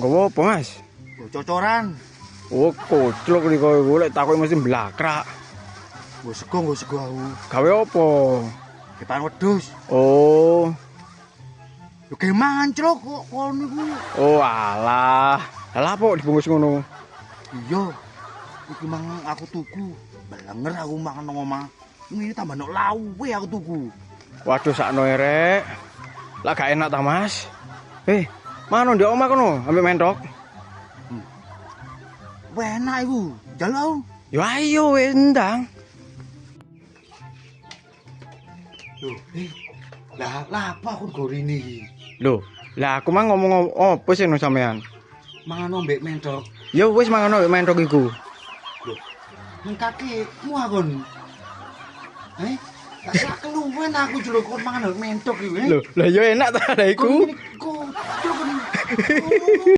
Nggowo apa, Mas? Cocoran. Oh, koclok iki koyo golek takoki mesti blakrak. Nggo sego aku. Gawe apa? Kepan wedhus. Oh. Yo ge mangan clok kok kono niku. Oh, alah. Lah apa dibungkus ngono? Iya. Iki mang aku tuku. Belenger aku makan nang omah. Ini tambah nok lawe aku tuku. Waduh sakno rek. Lah gak enak ta, Mas? Mana ndek omah kono ambek mentok? Wah enak iku. Jalau. Yo ayo wis ndang. Loh, lah apa aku gorine iki? Loh, lah aku mah ngomong apa sih no sampean? Mangan ombek mentok. Ya wis mangono ambek mentok iku. Loh. Nang kakekmu akon. Tak keluwen aku jero kon mangan ombek mentok iki. Loh, lah yo enak ta iku. Kok